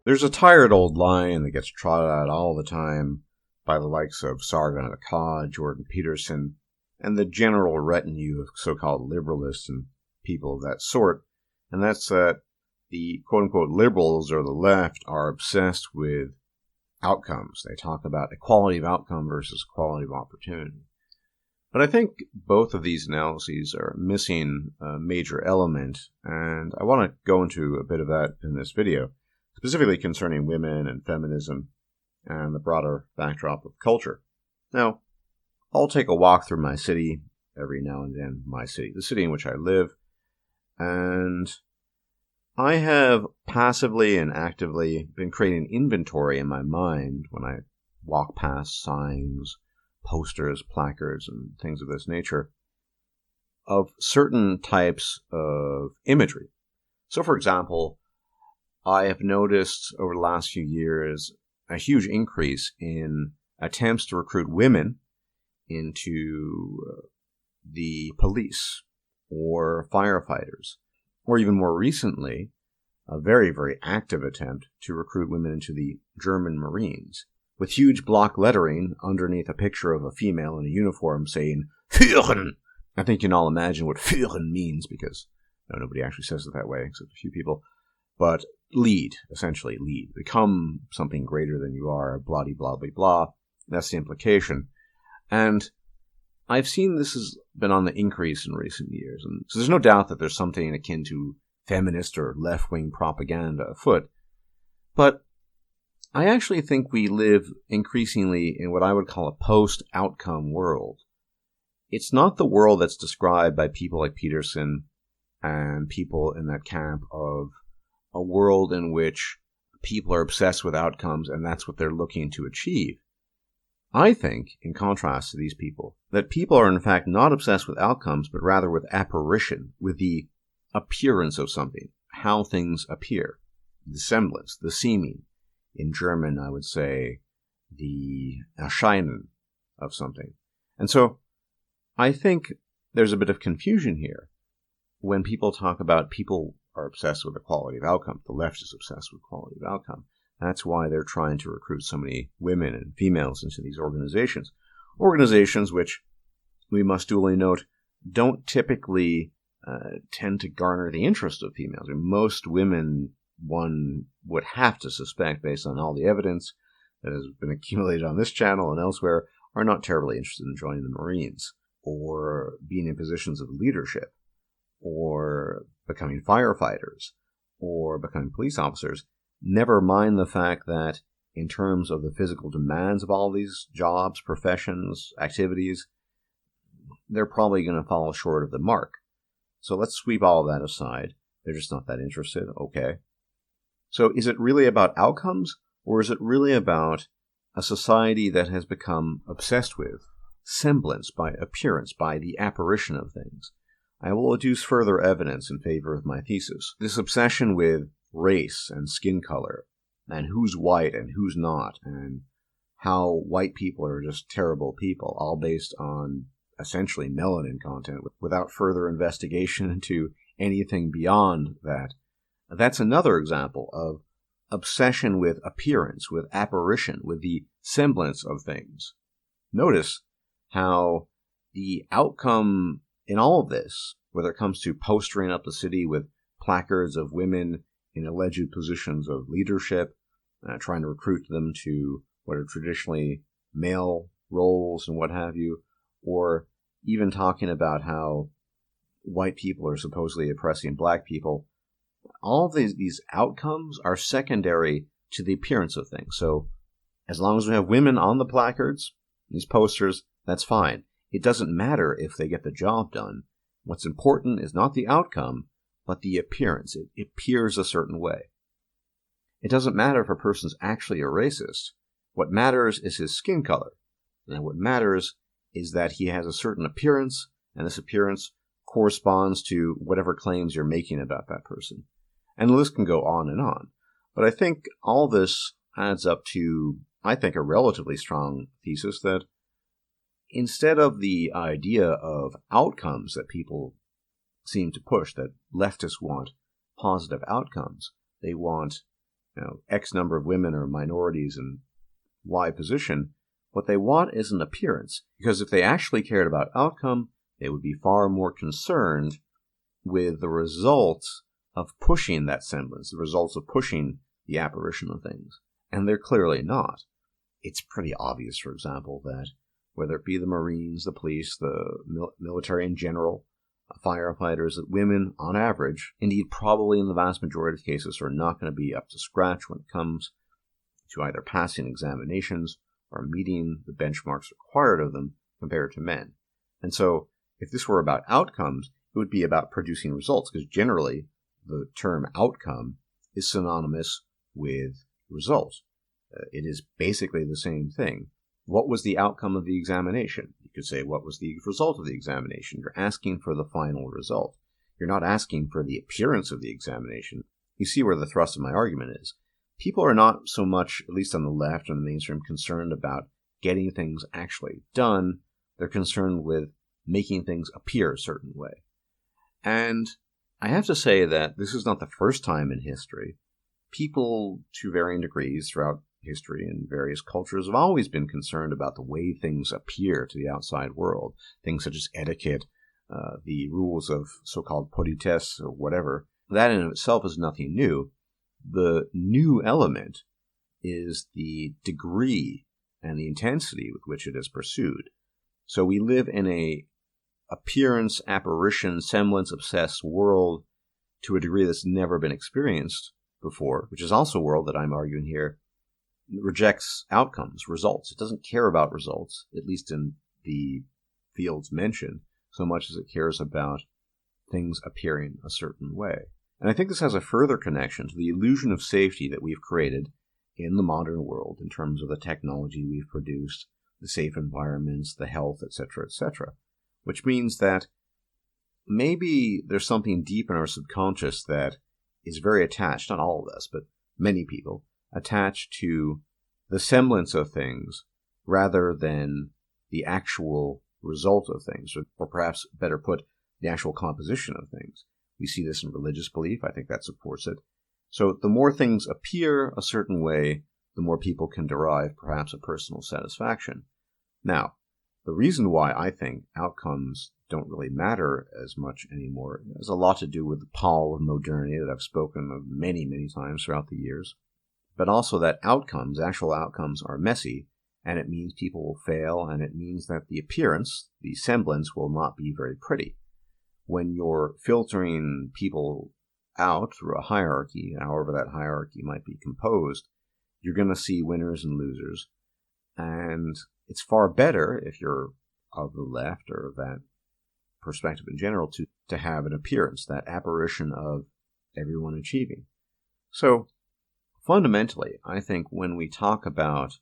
There's a tired old line that gets trotted out all the time by the likes of Sargon of Akkad, Jordan Peterson, and the general retinue of so-called liberalists and people of that sort, and that's that the quote-unquote liberals or the left are obsessed with outcomes. They talk about equality of outcome versus equality of opportunity. But I think both of these analyses are missing a major element, and I want to go into a bit of that in this video, specifically concerning women and feminism and the broader backdrop of culture. Now, I'll take a walk through my city every now and then, the city in which I live, and I have passively and actively been creating inventory in my mind when I walk past signs, posters, placards, and things of this nature of certain types of imagery. So, for example, I have noticed over the last few years a huge increase in attempts to recruit women into the police or firefighters, or even more recently, a very, very active attempt to recruit women into the German Marines, with huge block lettering underneath a picture of a female in a uniform saying, Führen! I think you can all imagine what Führen means, because nobody actually says it that way, except a few people. But lead, essentially lead. Become something greater than you are, blah, blah, blah, blah. That's the implication. And I've seen this has been on the increase in recent years. And so there's no doubt that there's something akin to feminist or left-wing propaganda afoot. But I actually think we live increasingly in what I would call a post-outcome world. It's not the world that's described by people like Peterson and people in that camp of a world in which people are obsessed with outcomes and that's what they're looking to achieve. I think, in contrast to these people, that people are in fact not obsessed with outcomes, but rather with apparition, with the appearance of something, how things appear, the semblance, the seeming. In German, I would say the Erscheinen of something. And so I think there's a bit of confusion here when people talk about people are obsessed with the quality of outcome. The left is obsessed with quality of outcome. That's why they're trying to recruit so many women and females into these organizations. Organizations which, we must duly note, don't typically tend to garner the interest of females. I mean, most women, one would have to suspect, based on all the evidence that has been accumulated on this channel and elsewhere, are not terribly interested in joining the Marines or being in positions of leadership or becoming firefighters or becoming police officers. Never mind the fact that in terms of the physical demands of all these jobs, professions, activities, they're probably going to fall short of the mark. So let's sweep all of that aside. They're just not that interested. Okay. So is it really about outcomes, or is it really about a society that has become obsessed with semblance, by appearance, by the apparition of things? I will adduce further evidence in favor of my thesis. This obsession with race and skin color, and who's white and who's not, and how white people are just terrible people, all based on essentially melanin content, without further investigation into anything beyond that. That's another example of obsession with appearance, with apparition, with the semblance of things. Notice how the outcome in all of this, whether it comes to postering up the city with placards of women in alleged positions of leadership, trying to recruit them to what are traditionally male roles and what have you, or even talking about how white people are supposedly oppressing black people, all of these outcomes are secondary to the appearance of things. So as long as we have women on the placards, these posters, that's fine. It doesn't matter if they get the job done. What's important is not the outcome, but the appearance. It appears a certain way. It doesn't matter if a person's actually a racist. What matters is his skin color. And what matters is that he has a certain appearance, and this appearance corresponds to whatever claims you're making about that person. And the list can go on and on. But I think all this adds up to, I think, a relatively strong thesis that instead of the idea of outcomes that people seem to push, that leftists want positive outcomes, they want X number of women are minorities in Y position. What they want is an appearance, because if they actually cared about outcome, they would be far more concerned with the results of pushing that semblance, the results of pushing the apparition of things. And they're clearly not. It's pretty obvious, for example, that whether it be the Marines, the police, the military in general, firefighters, that women, on average, indeed probably in the vast majority of cases, are not going to be up to scratch when it comes to either passing examinations or meeting the benchmarks required of them compared to men. And so, if this were about outcomes, it would be about producing results, because generally the term outcome is synonymous with result. It is basically the same thing. What was the outcome of the examination? You could say, what was the result of the examination? You're asking for the final result. You're not asking for the appearance of the examination. You see where the thrust of my argument is. People are not so much, at least on the left and the mainstream, concerned about getting things actually done. They're concerned with making things appear a certain way. And I have to say that this is not the first time in history. People, to varying degrees throughout history and various cultures, have always been concerned about the way things appear to the outside world. Things such as etiquette, the rules of so-called politesse or whatever. That in itself is nothing new. The new element is the degree and the intensity with which it is pursued. So we live in a appearance, apparition, semblance-obsessed world to a degree that's never been experienced before, which is also a world that I'm arguing here rejects outcomes, results. It doesn't care about results, at least in the fields mentioned, so much as it cares about things appearing a certain way. And I think this has a further connection to the illusion of safety that we've created in the modern world in terms of the technology we've produced, the safe environments, the health, etc., etc., which means that maybe there's something deep in our subconscious that is very attached, not all of us, but many people, attached to the semblance of things rather than the actual result of things, or perhaps better put, the actual composition of things. We see this in religious belief. I think that supports it. So the more things appear a certain way, the more people can derive perhaps a personal satisfaction. Now, the reason why I think outcomes don't really matter as much anymore has a lot to do with the pall of modernity that I've spoken of many, many times throughout the years. But also that outcomes, actual outcomes, are messy, and it means people will fail, and it means that the appearance, the semblance, will not be very pretty. When you're filtering people out through a hierarchy, however that hierarchy might be composed, you're going to see winners and losers. And it's far better, if you're of the left or of that perspective in general, to have an appearance, that apparition of everyone achieving. So, fundamentally, I think when we talk about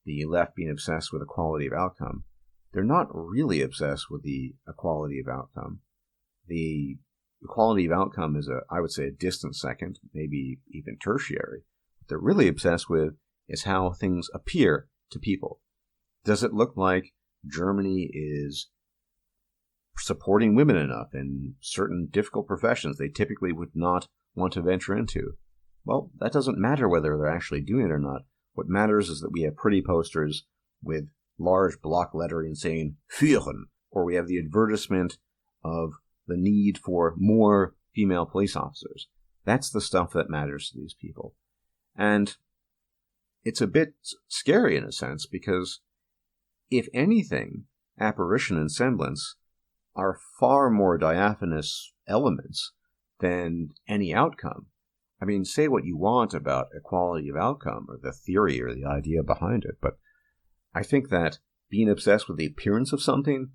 the left being obsessed with equality of outcome, they're not really obsessed with the equality of outcome. The equality of outcome is, I would say, a distant second, maybe even tertiary. What they're really obsessed with is how things appear to people. Does it look like Germany is supporting women enough in certain difficult professions they typically would not want to venture into? Well, that doesn't matter whether they're actually doing it or not. What matters is that we have pretty posters with large block lettering saying Führen, or we have the advertisement of the need for more female police officers. That's the stuff that matters to these people. And it's a bit scary in a sense, because if anything, apparition and semblance are far more diaphanous elements than any outcome. I mean, say what you want about equality of outcome or the theory or the idea behind it, but I think that being obsessed with the appearance of something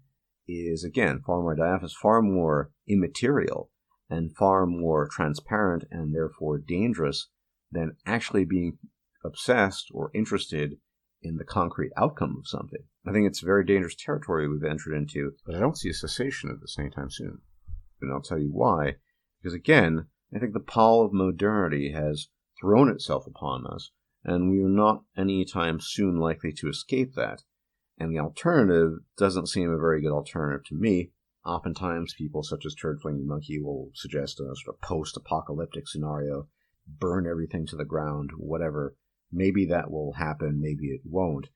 is, again, far more diaphanous, far more immaterial, and far more transparent and therefore dangerous than actually being obsessed or interested in the concrete outcome of something. I think it's very dangerous territory we've entered into, but I don't see a cessation of this anytime soon. And I'll tell you why. Because again, I think the pall of modernity has thrown itself upon us, and we are not anytime soon likely to escape that. And the alternative doesn't seem a very good alternative to me. Oftentimes, people such as Turd Flinging Monkey will suggest a sort of post-apocalyptic scenario burn everything to the ground, whatever. Maybe that will happen, maybe it won't.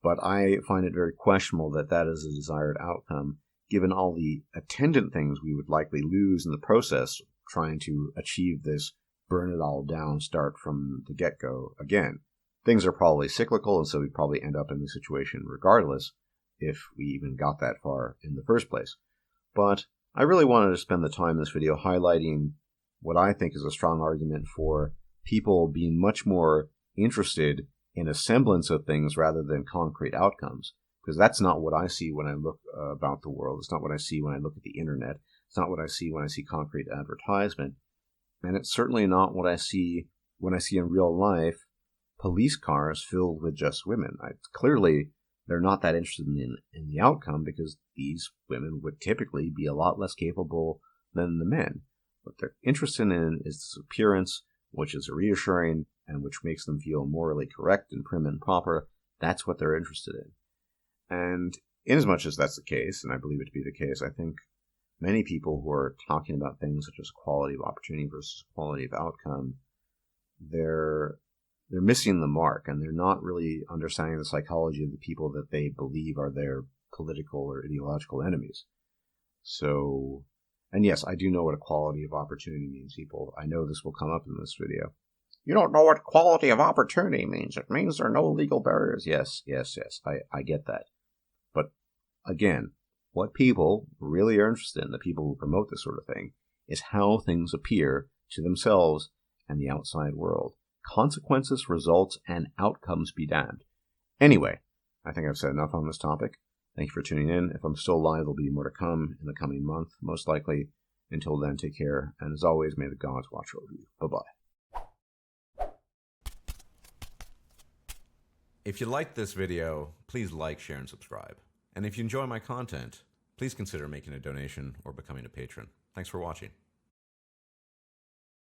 But I find it very questionable that that is a desired outcome, given all the attendant things we would likely lose in the process trying to achieve this burn it all down start from the get-go again. Things are probably cyclical, and so we'd probably end up in this situation regardless if we even got that far in the first place. But I really wanted to spend the time in this video highlighting what I think is a strong argument for people being much more interested in a semblance of things rather than concrete outcomes. Because that's not what I see when I look about the world. It's not what I see when I look at the internet. It's not what I see when I see concrete advertisement. And it's certainly not what I see when I see in real life police cars filled with just women. Clearly, they're not that interested in the outcome because these women would typically be a lot less capable than the men. What they're interested in is this appearance, which is reassuring and which makes them feel morally correct and prim and proper. That's what they're interested in. And inasmuch as that's the case, and I believe it to be the case, I think many people who are talking about things such as quality of opportunity versus quality of outcome, they're missing the mark, and they're not really understanding the psychology of the people that they believe are their political or ideological enemies. So, and yes, I do know what equality of opportunity means, people. I know this will come up in this video. You don't know what equality of opportunity means. It means there are no legal barriers. Yes. I get that. But again, what people really are interested in, the people who promote this sort of thing, is how things appear to themselves and the outside world. Consequences, results, and outcomes be damned. Anyway, I think I've said enough on this topic. Thank you for tuning in. If I'm still alive, there'll be more to come in the coming month, most likely. Until then, take care, and as always, may the gods watch over you. Bye-bye. If you liked this video, please like, share, and subscribe. And if you enjoy my content, please consider making a donation or becoming a patron. Thanks for watching.